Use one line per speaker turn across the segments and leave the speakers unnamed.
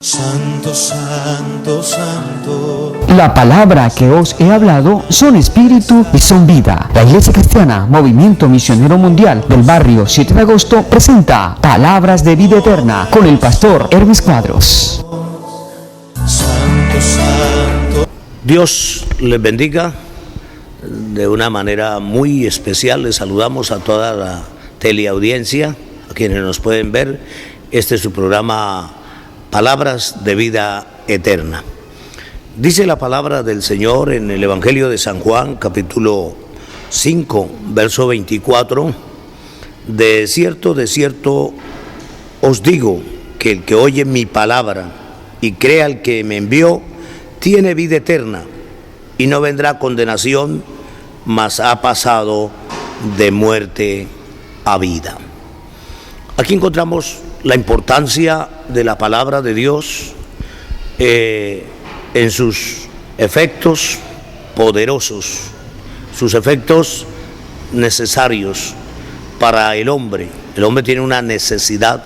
Santo, santo, santo.
La palabra que os he hablado son espíritu y son vida. La Iglesia Cristiana Movimiento Misionero Mundial del barrio 7 de agosto presenta Palabras de Vida Eterna con el pastor Hermes Cuadros.
Santo, santo.
Dios les bendiga de una manera muy especial. Les saludamos a toda la teleaudiencia, a quienes nos pueden ver. Este es su programa Palabras de Vida Eterna. Dice la palabra del Señor en el Evangelio de San Juan, capítulo 5, verso 24. De cierto os digo que el que oye mi palabra y crea al que me envió, tiene vida eterna y no vendrá a condenación, mas ha pasado de muerte a vida. Aquí encontramos la importancia de la palabra de Dios en sus efectos poderosos, sus efectos necesarios para el hombre. El hombre tiene una necesidad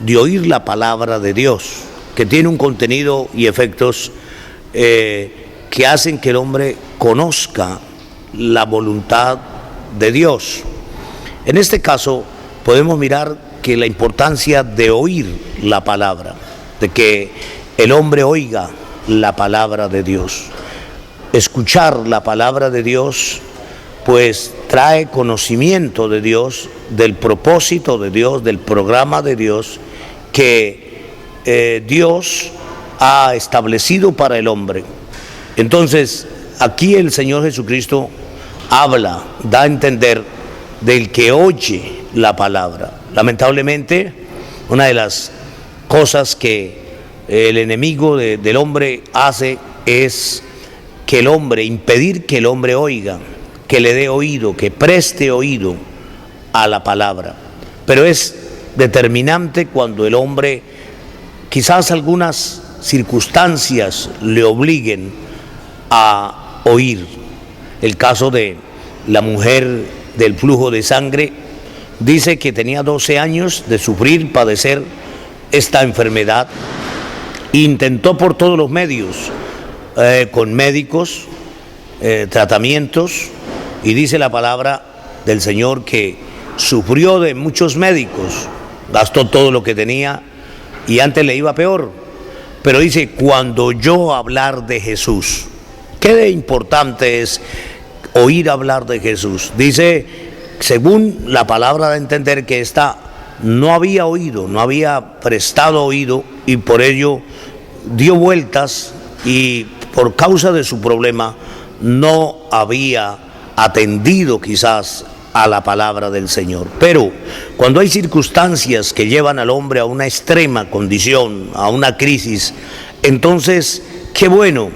de oír la palabra de Dios, que tiene un contenido y efectos que hacen que el hombre conozca la voluntad de Dios. En este caso podemos mirar que la importancia de oír la palabra, de que el hombre oiga la palabra de Dios. Escuchar la palabra de Dios pues trae conocimiento de Dios, del propósito de Dios, del programa de Dios que Dios ha establecido para el hombre. Entonces aquí el Señor Jesucristo habla, da a entender del que oye la palabra. Lamentablemente, una de las cosas que el enemigo del hombre hace es que el hombre, impedir que el hombre oiga, que le dé oído, que preste oído a la palabra. Pero es determinante cuando el hombre, quizás algunas circunstancias le obliguen a oír. El caso de la mujer del flujo de sangre dice que tenía 12 años de sufrir, padecer esta enfermedad. Intentó por todos los medios, con médicos, tratamientos, y dice la palabra del Señor que sufrió de muchos médicos, gastó todo lo que tenía y antes le iba peor. Pero dice, cuando oyó hablar de Jesús, qué de importante es oír hablar de Jesús. Dice, según la palabra da a entender que ésta no había oído, no había prestado oído y por ello dio vueltas y por causa de su problema no había atendido quizás a la palabra del Señor. Pero cuando hay circunstancias que llevan al hombre a una extrema condición, a una crisis, entonces qué bueno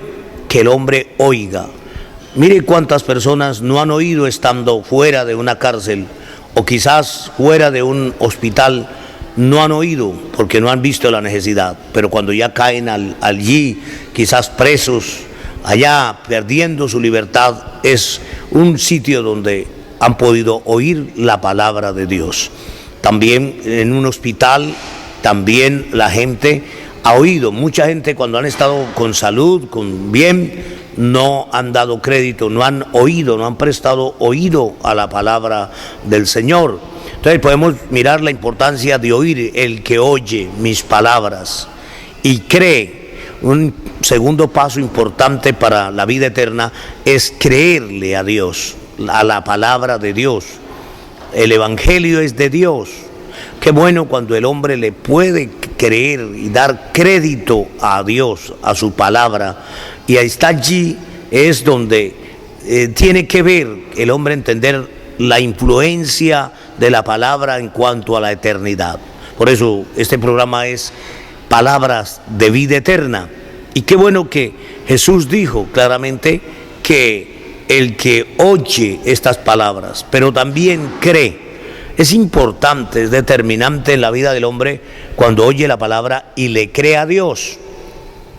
que el hombre oiga. Mire cuántas personas no han oído estando fuera de una cárcel o quizás fuera de un hospital, no han oído porque no han visto la necesidad, pero cuando ya caen allí, quizás presos, allá perdiendo su libertad, es un sitio donde han podido oír la palabra de Dios. También en un hospital, también la gente ha oído. Mucha gente cuando han estado con salud, con bien, no han dado crédito, no han oído, no han prestado oído a la palabra del Señor. Entonces podemos mirar la importancia de oír. El que oye mis palabras y cree. Un segundo paso importante para la vida eterna es creerle a Dios, a la palabra de Dios. El Evangelio es de Dios. Qué bueno cuando el hombre le puede creer y dar crédito a Dios, a su palabra. Y ahí está, allí es donde tiene que ver el hombre entender la influencia de la palabra en cuanto a la eternidad. Por eso este programa es Palabras de Vida Eterna. Y qué bueno que Jesús dijo claramente que el que oye estas palabras, pero también cree. Es importante, es determinante en la vida del hombre cuando oye la palabra y le cree a Dios,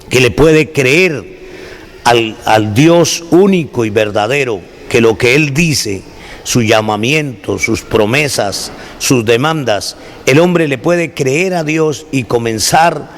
que le puede creer al Dios único y verdadero, que lo que Él dice, su llamamiento, sus promesas, sus demandas, el hombre le puede creer a Dios y comenzar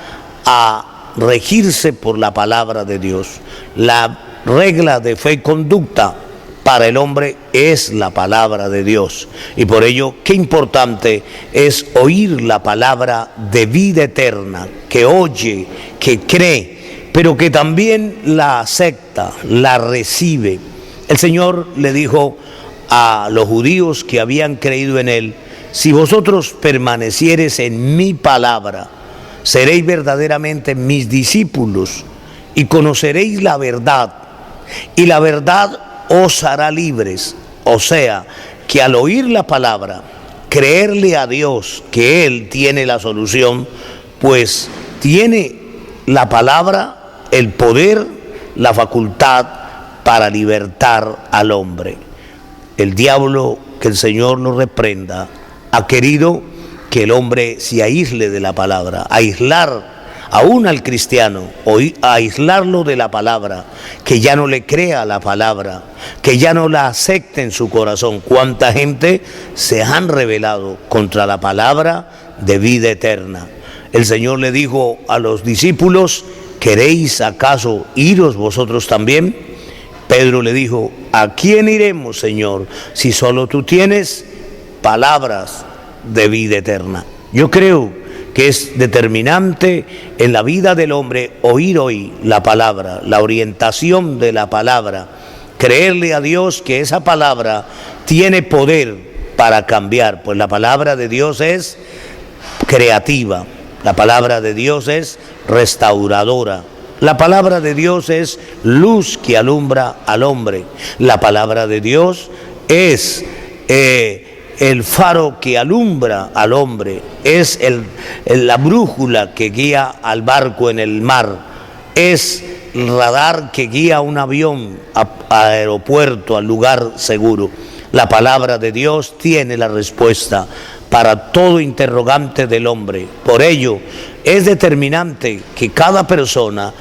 a regirse por la palabra de Dios. La regla de fe y conducta para el hombre es la palabra de Dios. Y por ello, qué importante es oír la palabra de vida eterna, que oye, que cree, pero que también la acepta, la recibe. El Señor le dijo a los judíos que habían creído en Él: si vosotros permaneciereis en mi palabra, seréis verdaderamente mis discípulos y conoceréis la verdad, y la verdad os hará libres. O sea, que al oír la palabra, creerle a Dios que Él tiene la solución, pues tiene la palabra el poder, la facultad para libertar al hombre. El diablo, que el Señor lo reprenda, ha querido que el hombre se aísle de la palabra, aislar aún al cristiano, aislarlo de la palabra, que ya no le crea la palabra, que ya no la acepte en su corazón. ¿Cuánta gente se han rebelado contra la palabra de vida eterna? El Señor le dijo a los discípulos: ¿queréis acaso iros vosotros también? Pedro le dijo: ¿a quién iremos, Señor, si solo tú tienes palabras de vida eterna? Yo creo que es determinante en la vida del hombre oír hoy la palabra, la orientación de la palabra, creerle a Dios que esa palabra tiene poder para cambiar, pues la palabra de Dios es creativa, la palabra de Dios es restauradora, la palabra de Dios es luz que alumbra al hombre, la palabra de Dios es el faro que alumbra al hombre, es la brújula que guía al barco en el mar, es el radar que guía un avión a aeropuerto, al lugar seguro. La palabra de Dios tiene la respuesta para todo interrogante del hombre. Por ello, es determinante que cada persona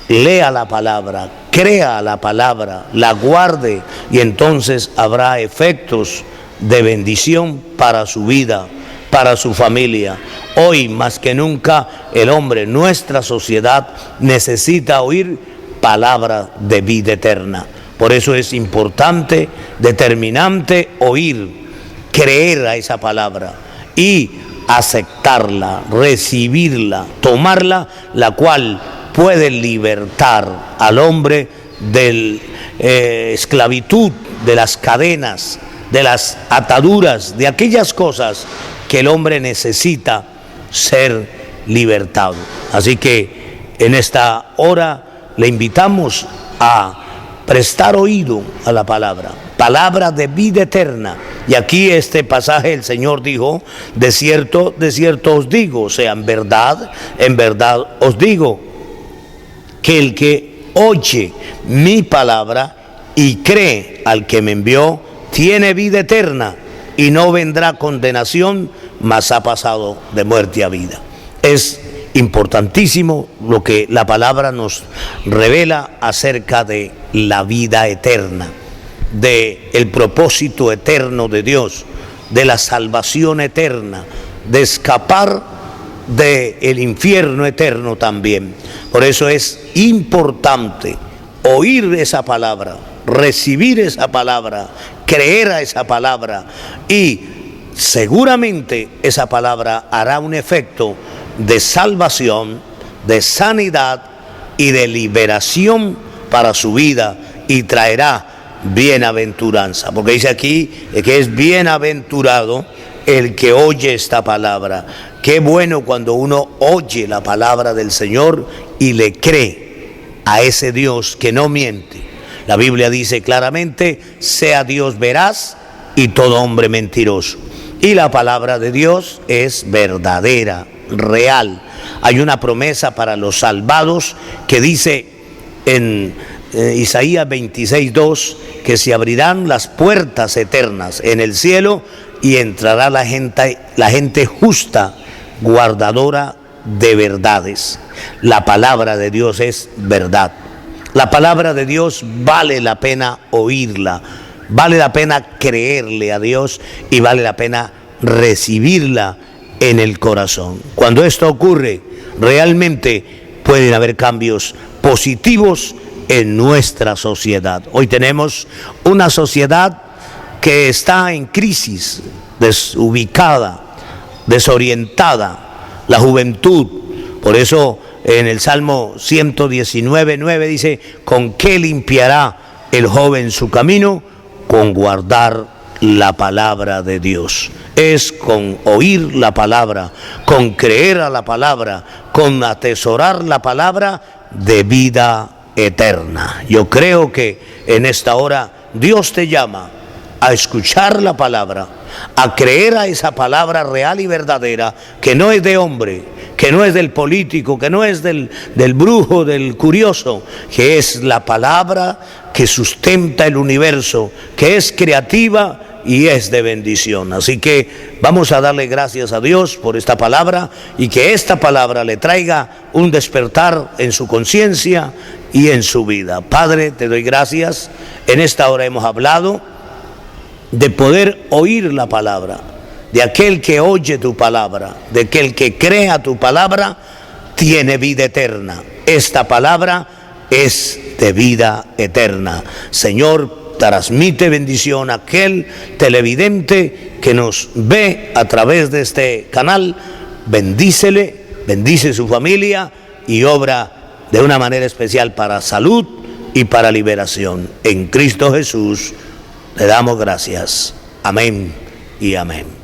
lea la palabra, crea la palabra, la guarde, y entonces habrá efectos de bendición para su vida, para su familia. Hoy más que nunca el hombre, nuestra sociedad, necesita oír palabra de vida eterna. Por eso es importante, determinante oír, creer a esa palabra y aceptarla, recibirla, tomarla, la cual puede libertar al hombre de esclavitud, de las cadenas, de las ataduras, de aquellas cosas que el hombre necesita ser libertado. Así que en esta hora le invitamos a prestar oído a la palabra, palabra de vida eterna. Y aquí este pasaje el Señor dijo: de cierto os digo, o sea, en verdad os digo, que el que oye mi palabra y cree al que me envió, tiene vida eterna y no vendrá condenación, mas ha pasado de muerte a vida. Es importantísimo lo que la palabra nos revela acerca de la vida eterna, de el propósito eterno de Dios, de la salvación eterna, de escapar del infierno eterno también. Por eso es importante oír esa palabra, recibir esa palabra, creer a esa palabra, y seguramente esa palabra hará un efecto de salvación, de sanidad y de liberación para su vida, y traerá bienaventuranza, porque dice aquí que es bienaventurado el que oye esta palabra. Qué bueno cuando uno oye la palabra del Señor y le cree a ese Dios que no miente. La Biblia dice claramente: sea Dios veraz y todo hombre mentiroso. Y la palabra de Dios es verdadera, real. Hay una promesa para los salvados que dice en Isaías 26:2 que se abrirán las puertas eternas en el cielo y entrará la gente justa, guardadora de verdades. La palabra de Dios es verdad. La palabra de Dios vale la pena oírla, vale la pena creerle a Dios y vale la pena recibirla en el corazón. Cuando esto ocurre, realmente pueden haber cambios positivos en nuestra sociedad. Hoy tenemos una sociedad que está en crisis, desubicada, desorientada, la juventud. Por eso en el Salmo 119:9 dice: ¿con qué limpiará el joven su camino? Con guardar la palabra de Dios. Es con oír la palabra, con creer a la palabra, con atesorar la palabra de vida eterna. Yo creo que en esta hora Dios te llama a escuchar la palabra, a creer a esa palabra real y verdadera, que no es de hombre, que no es del político, que no es del brujo, del curioso, que es la palabra que sustenta el universo, que es creativa y es de bendición. Así que vamos a darle gracias a Dios por esta palabra, y que esta palabra le traiga un despertar en su conciencia y en su vida. Padre, te doy gracias. En esta hora hemos hablado de poder oír la palabra, de aquel que oye tu palabra, de aquel que crea tu palabra, tiene vida eterna. Esta palabra es de vida eterna. Señor, transmite bendición a aquel televidente que nos ve a través de este canal. Bendícele, bendice su familia y obra de una manera especial para salud y para liberación. En Cristo Jesús le damos gracias. Amén y amén.